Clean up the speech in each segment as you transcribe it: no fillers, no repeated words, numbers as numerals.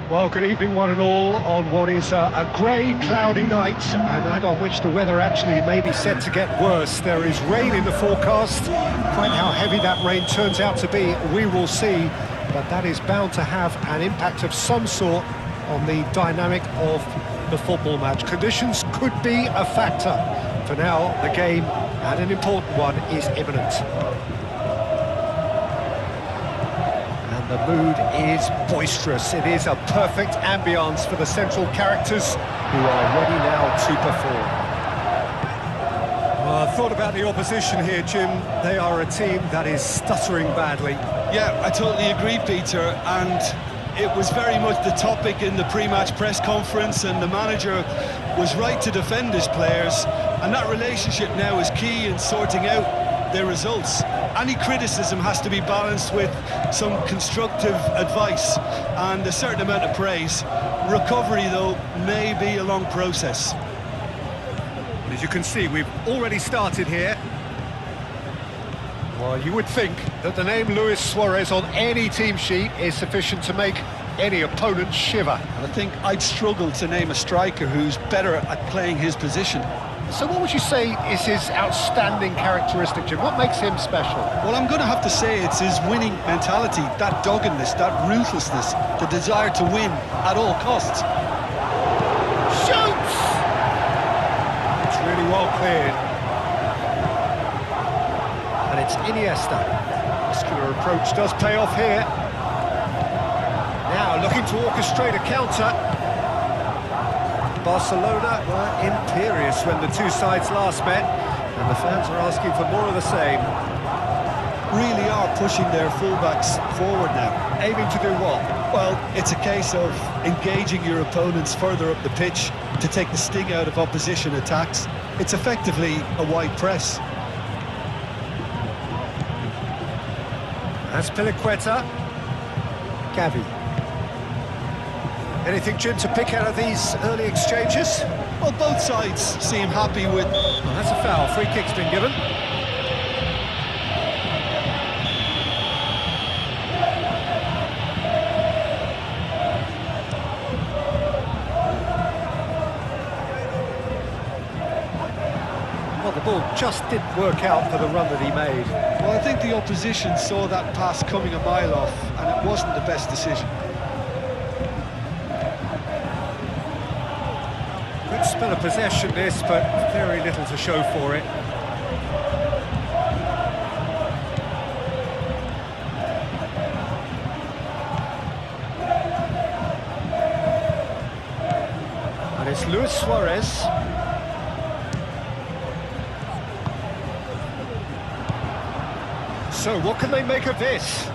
Well, good evening, one and all, on what is a grey, cloudy night, a night on which the weather actually may be set to get worse. There is rain in the forecast. Quite how heavy that rain turns out to be, we will see, but that is bound to have an impact of some sort on the dynamic of the football match. Conditions could be a factor. For now, the game, and an important one, is imminent. The mood is boisterous. It is a perfect ambience for the central characters who are ready now to perform. Well, I thought about the opposition here, Jim. They are a team that is stuttering badly. Yeah, I totally agree, Peter, and it was very much the topic in the pre-match press conference, and the manager was right to defend his players, and that relationship now is key in sorting out their results. Any criticism has to be balanced with some constructive advice and a certain amount of praise. Recovery, though, may be a long process. As you can see, we've already started here. Well, you would think that the name Luis Suarez on any team sheet is sufficient to make any opponent shiver. I think I'd struggle to name a striker who's better at playing his position. So what would you say is his outstanding characteristic, Jim? What makes him special? Well, I'm going to have to say it's his winning mentality, that doggedness, that ruthlessness, the desire to win at all costs. Shoots! It's really well cleared. And it's Iniesta. Muscular approach does pay off here. Now looking to orchestrate a counter. Barcelona were imperious when the two sides last met, and the fans are asking for more of the same. Really are pushing their fullbacks forward now. Aiming to do what? Well, it's a case of engaging your opponents further up the pitch to take the sting out of opposition attacks. It's effectively a wide press. Azpilicueta. Gavi. Anything, Jim, to pick out of these early exchanges? Well, both sides seem happy with... Well, that's a foul. Free kick's been given. Well, the ball just didn't work out for the run that he made. Well, I think the opposition saw that pass coming a mile off, and it wasn't the best decision. Good spell of possession this, but very little to show for it. And it's Luis Suarez. So what can they make of this?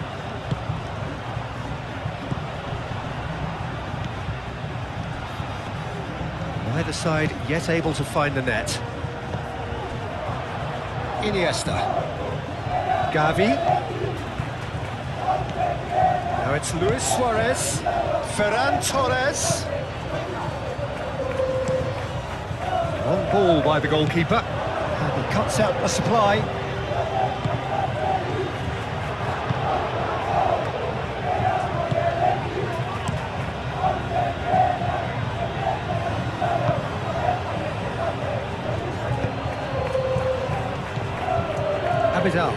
Neither side yet able to find the net. Iniesta. Gavi. Now it's Luis Suarez. Ferran Torres. Long ball by the goalkeeper. And he cuts out the supply. Abidal.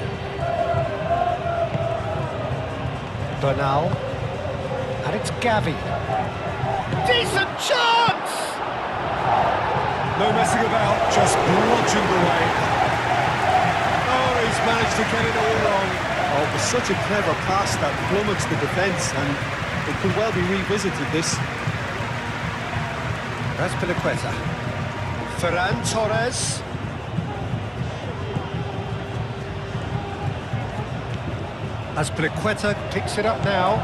Bernal. And it's Gavi. Decent chance! No messing about, just bludgeoned away. Oh, he's managed to get it all wrong. Oh, it was such a clever pass that flummoxed the defence, and it could well be revisited, this. Azpilicueta. Ferran Torres. Azpilicueta picks it up now.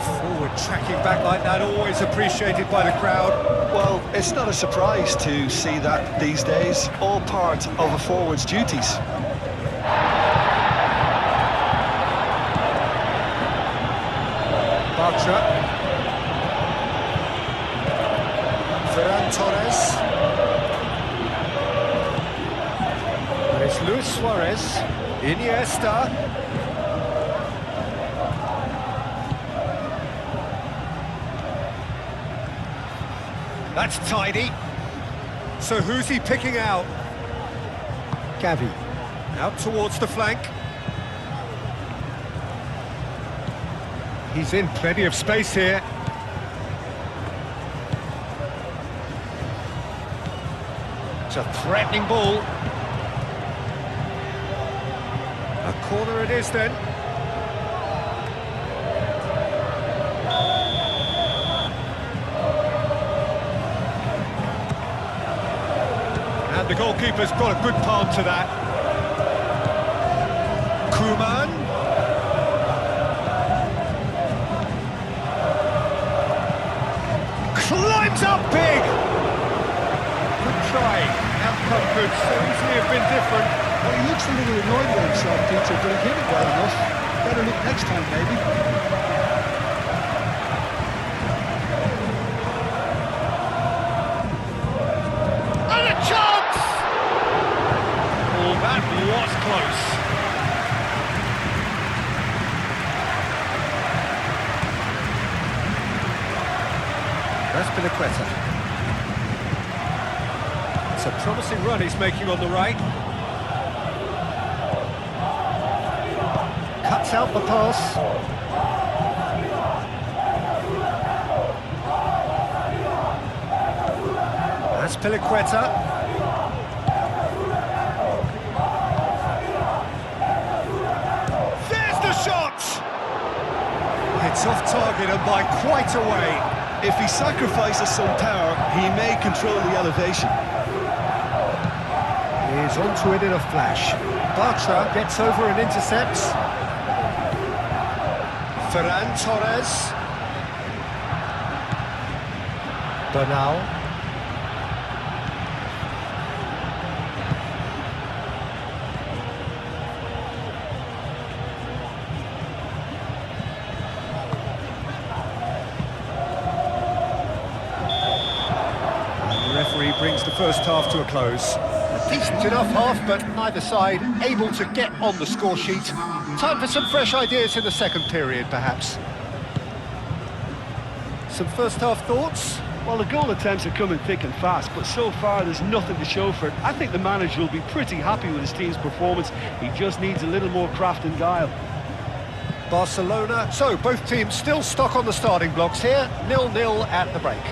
Forward tracking back like that, always appreciated by the crowd. Well, it's not a surprise to see that these days, all part of a forward's duties. Barça. Suarez, Iniesta. That's tidy. So who's he picking out? Gavi. Out towards the flank. He's in plenty of space here. It's a threatening ball. A corner it is then. And the goalkeeper's got a good palm to that. Koeman. Climbs up big! Good try. Outcome could so easily have been different. Well, he looks a little annoyed with himself, Peter, but he hit it well enough. Better look next time, maybe. And a chance! Oh, that was close. That's Piliqueta. It's a promising run he's making on the right. Cuts out the pass. That's Piliqueta. There's the shot! It's off target and by quite a way. If he sacrifices some power, he may control the elevation. He's onto it in a flash. Barça gets over and intercepts. Ferran Torres. Bernal. The referee brings the first half to a close. A decent enough half, but neither side able to get on the score sheet. Time for some fresh ideas in the second period, perhaps. Some first half thoughts? Well, the goal attempts are coming thick and fast, but so far there's nothing to show for it. I think the manager will be pretty happy with his team's performance. He just needs a little more craft and guile. Barcelona. So, both teams still stuck on the starting blocks here. 0-0 at the break.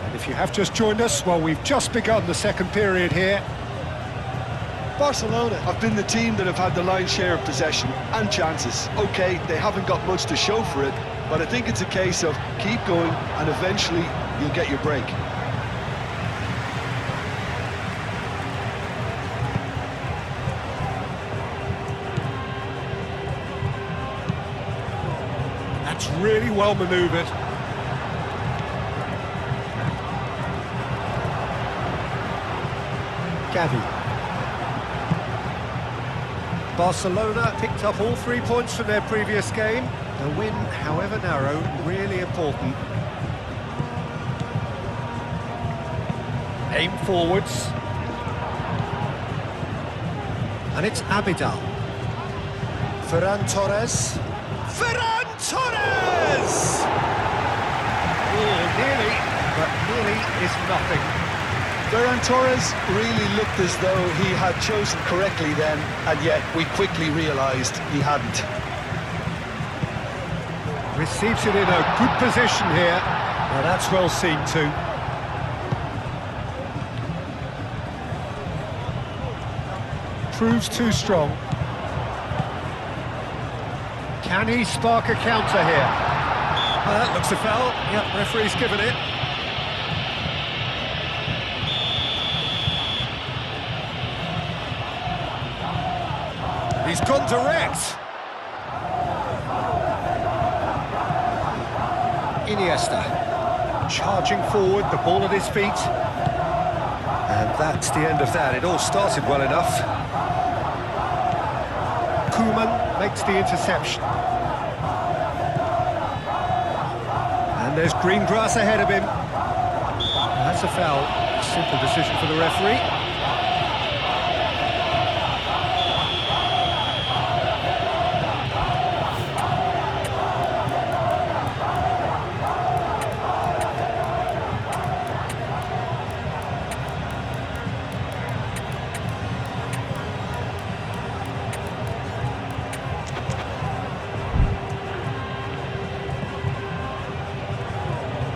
And if you have just joined us, well, we've just begun the second period here. Barcelona have been the team that have had the lion's share of possession and chances. OK, they haven't got much to show for it, but I think it's a case of keep going and eventually you'll get your break. That's really well manoeuvred. Gavi. Barcelona picked up all 3 points from their previous game. The win, however narrow, really important. Aim forwards. And it's Abidal. Ferran Torres. Ferran Torres! Oh, nearly, but nearly is nothing. Ferran Torres really looked as though he had chosen correctly then, and yet we quickly realised he hadn't. Receives it in a good position here. Well, that's well seen too. Proves too strong. Can he spark a counter here? That looks a foul. Yep, referee's given it. He's gone direct. Iniesta, charging forward, the ball at his feet. And that's the end of that. It all started well enough. Koeman makes the interception. And there's green grass ahead of him. That's a foul. Simple decision for the referee.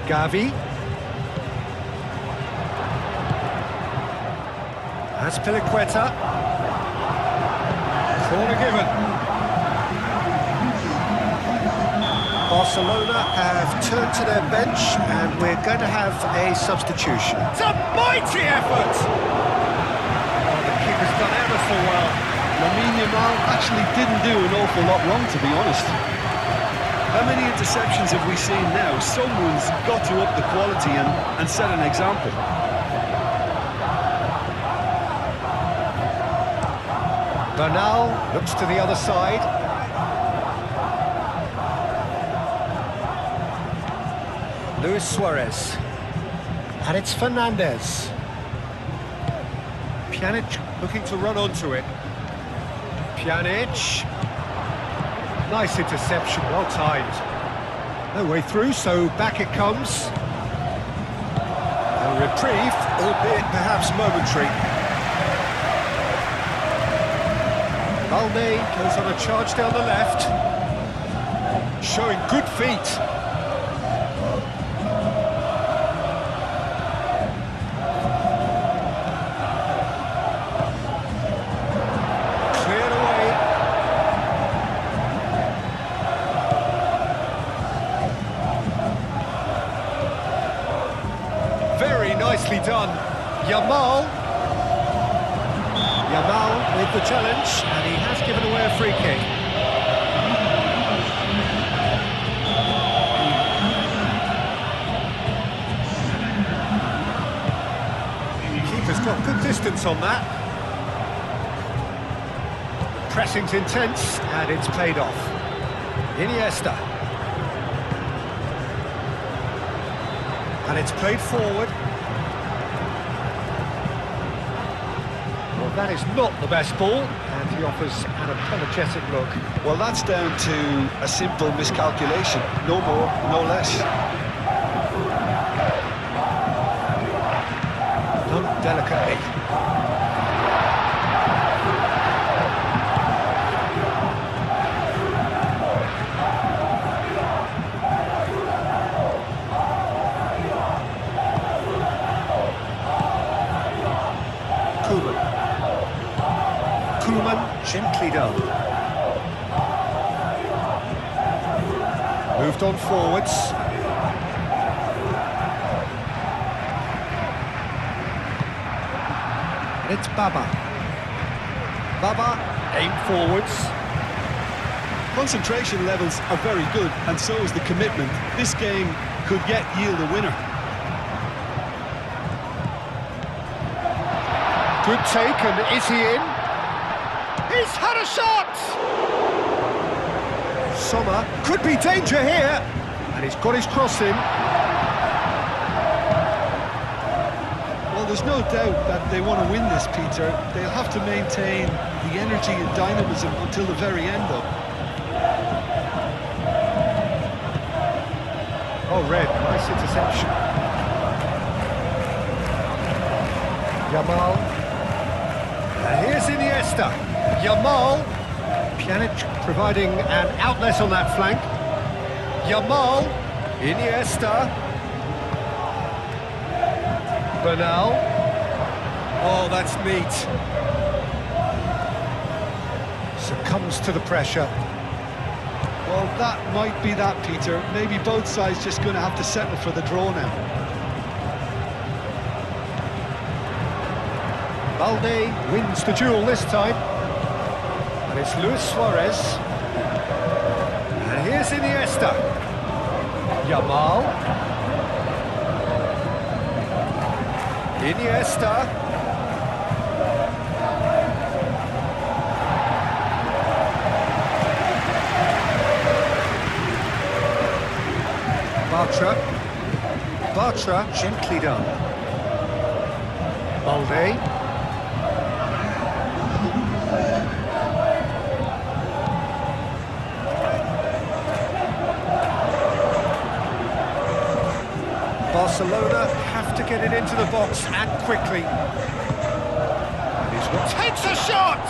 Gavi. That's Piliqueta. Corner given. Barcelona have turned to their bench and we're going to have a substitution. It's a mighty effort! Oh, the keeper's done ever so well. Lamine Yamal actually didn't do an awful lot wrong, to be honest. How many interceptions have we seen now? Someone's got to up the quality and set an example. Bernal looks to the other side. Luis Suarez. And it's Fernandez. Pjanic looking to run onto it. Pjanic. Nice interception, well timed. No way through, so back it comes. A reprieve, albeit perhaps momentary. Balde goes on a charge down the left. Showing good feet. Nicely done. Yamal with the challenge, and he has given away a free kick. Keeper's got good distance on that. Pressing's intense, and it's paid off. Iniesta. And it's played forward. Well, that is not the best ball, and he offers an apologetic look. Well, that's down to a simple miscalculation. No more, no less. Done delicately. Gently done. Moved on forwards. And it's Baba. Baba, aim forwards. Concentration levels are very good, and so is the commitment. This game could yet yield a winner. Good take, and is he in? He's had a shot! Sommer could be danger here, and he's got his cross in. Well, there's no doubt that they want to win this, Peter. They'll have to maintain the energy and dynamism until the very end, though. Oh, red, nice interception. Yamal. And here's Iniesta. Yamal. Pjanic providing an outlet on that flank. Yamal. Iniesta. Bernal. Oh, that's neat. Succumbs to the pressure. Well, that might be that, Peter. Maybe both sides just going to have to settle for the draw now. Balde wins the duel this time. And it's Luis Suarez. And here's Iniesta. Yamal. Iniesta. Bartra, gently done. Balde. Barcelona have to get it into the box and quickly. And he's what takes a shot!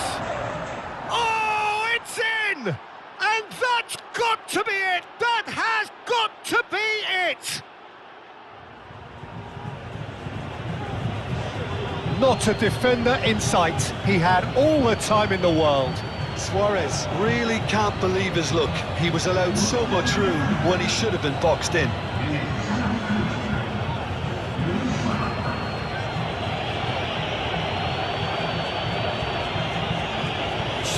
Oh, it's in! And that's got to be it! That has got to be it! Not a defender in sight. He had all the time in the world. Suarez really can't believe his luck. He was allowed so much room when he should have been boxed in.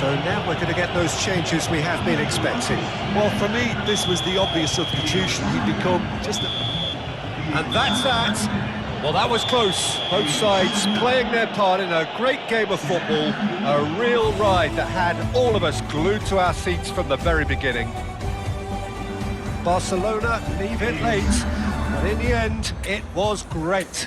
So now we're going to get those changes we have been expecting. Well, for me, this was the obvious substitution. He'd become just a... And that's that. Well, that was close. Both sides playing their part in a great game of football. A real ride that had all of us glued to our seats from the very beginning. Barcelona leave it late, but in the end, it was great.